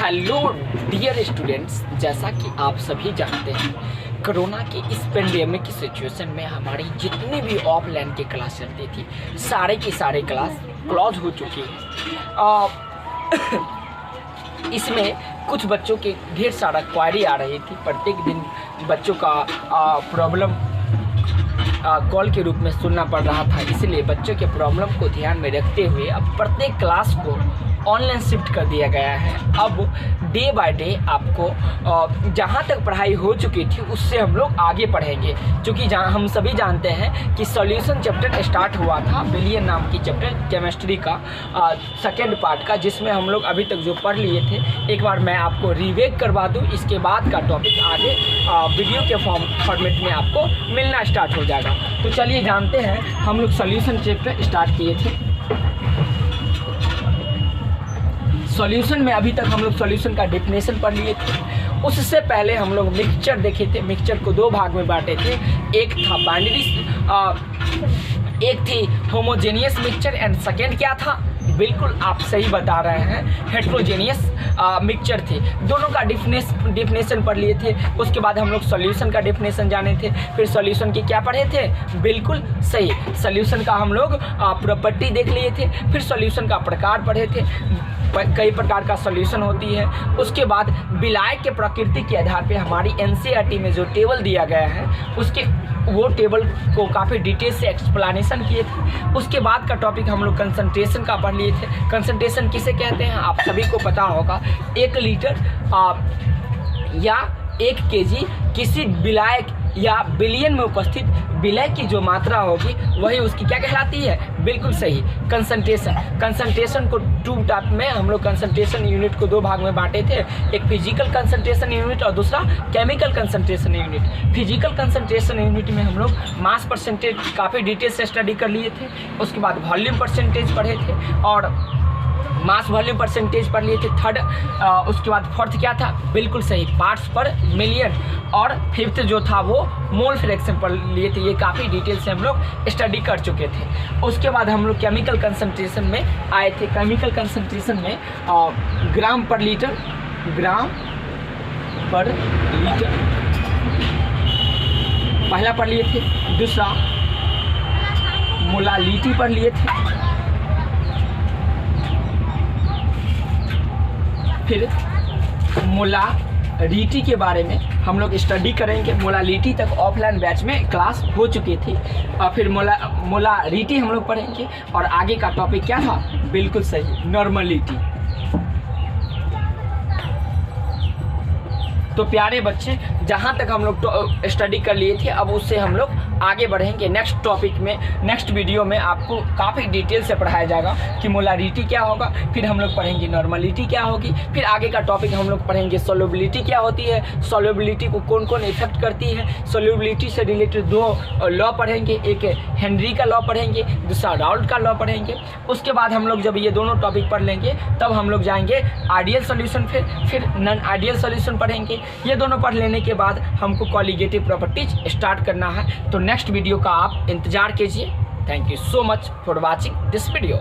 Hello dear students, जैसा कि आप सभी जानते हैं कोरोना की इस पेंडेमिक की सिचुएशन में हमारी जितनी भी ऑफलाइन की क्लास चलती थी सारे की सारे क्लास क्लोज हो चुकी है। इसमें कुछ बच्चों के ढेर सारा क्वारी आ रही थी। प्रत्येक दिन बच्चों का प्रॉब्लम कॉल के रूप में सुनना पड़ रहा था, इसलिए बच्चों के प्रॉब्लम को ध्यान में रखते हुए अब प्रत्येक क्लास को ऑनलाइन शिफ्ट कर दिया गया है। अब डे बाय डे आपको जहाँ तक पढ़ाई हो चुकी थी उससे हम लोग आगे पढ़ेंगे, क्योंकि जहाँ हम सभी जानते हैं कि सॉल्यूशन चैप्टर स्टार्ट हुआ था बिलियन नाम की चैप्टर केमिस्ट्री का सेकेंड पार्ट का, जिसमें हम लोग अभी तक जो पढ़ लिए थे एक बार मैं आपको रिवेक करवा दूँ। इसके बाद का टॉपिक आगे वीडियो के फॉर्मेट में आपको मिलना स्टार्ट हो जाएगा। तो चलिए जानते हैं, हम लोग सॉल्यूशन चैप्टर स्टार्ट किए थे। सॉल्यूशन में अभी तक हम लोग सॉल्यूशन का डेफिनेशन पढ़ लिए थे। उससे पहले हम लोग मिक्सचर देखे थे। मिक्सचर को दो भाग में बांटे थे, एक था बाइनरी, एक थी होमोजेनियस मिक्सचर एंड सेकेंड क्या था, बिल्कुल आप सही बता रहे हैं, हेट्रोजेनियस मिक्सचर थे। दोनों का डेफिनेशन पढ़ लिए थे। उसके बाद हम लोग सॉल्यूशन का डेफिनेशन जाने थे। फिर सॉल्यूशन की क्या पढ़े थे, बिल्कुल सही, सॉल्यूशन का हम लोग प्रॉपर्टी देख लिए थे। फिर सॉल्यूशन का प्रकार पढ़े थे, कई प्रकार का सॉल्यूशन होती है। उसके बाद विलायक के प्रकृति के आधार पे हमारी एनसीईआरटी में जो टेबल दिया गया है उसके वो टेबल को काफ़ी डिटेल से एक्सप्लेनेशन किए थे। उसके बाद का टॉपिक हम लोग कंसंट्रेशन का पढ़ लिए थे। कंसंट्रेशन किसे कहते हैं आप सभी को पता होगा। 1 लीटर या 1 केजी किसी विलायक या बिलियन में उपस्थित विलय की जो मात्रा होगी वही उसकी क्या कहलाती है, बिल्कुल सही, कंसंट्रेशन। कंसंट्रेशन को 2 टाइप में हम लोग कंसंट्रेशन यूनिट को 2 भाग में बांटे थे, एक फिजिकल कंसंट्रेशन यूनिट और दूसरा chemical concentration unit. Physical concentration unit में हम लोग मास परसेंटेज काफ़ी डिटेल से स्टडी कर लिए थे। उसके बाद वॉल्यूम परसेंटेज पढ़े थे और मास वॉल्यूम परसेंटेज पढ़ लिए थे थर्ड। उसके बाद फोर्थ क्या था, बिल्कुल सही, पार्ट्स पर मिलियन, और फिफ्थ जो था वो मोल फ्रैक्शन पढ़ लिए थे। ये काफ़ी डिटेल से हम लोग स्टडी कर चुके थे। उसके बाद हम लोग केमिकल कंसंट्रेशन में आए थे। केमिकल कंसंट्रेशन में ग्राम पर लीटर पहला पढ़ लिए थे। दूसरा मोलालिटी पढ़ लिए थे। फिर मोलारिटी के बारे में हम लोग स्टडी करेंगे। मोलारिटी तक ऑफलाइन बैच में क्लास हो चुकी थी और फिर मोलारिटी हम लोग पढ़ेंगे। और आगे का टॉपिक क्या था, बिल्कुल सही, नॉर्मलिटी। तो प्यारे बच्चे, जहाँ तक हम लोग स्टडी कर लिए थे अब उससे हम लोग आगे बढ़ेंगे। नेक्स्ट टॉपिक में, नेक्स्ट वीडियो में आपको काफ़ी डिटेल से पढ़ाया जाएगा कि मोलारिटी क्या होगा, फिर हम लोग पढ़ेंगे नॉर्मलिटी क्या होगी, फिर आगे का टॉपिक हम लोग पढ़ेंगे सोल्युबिलिटी क्या होती है, सोल्युबिलिटी को कौन कौन इफेक्ट करती है। सोल्युबिलिटी से रिलेटेड 2 लॉ पढ़ेंगे, एक हेनरी का लॉ पढ़ेंगे, दूसरा राउल्ट का लॉ पढ़ेंगे। उसके बाद हम लोग जब ये दोनों टॉपिक पढ़ लेंगे तब हम लोग जाएंगे आइडियल सोल्यूशन, फिर नॉन आइडियल सोल्यूशन पढ़ेंगे। ये दोनों पढ़ लेने के बाद हमको कॉलिगेटिव प्रॉपर्टीज स्टार्ट करना है। तो नेक्स्ट वीडियो का आप इंतजार कीजिए। Thank you so much for watching this video.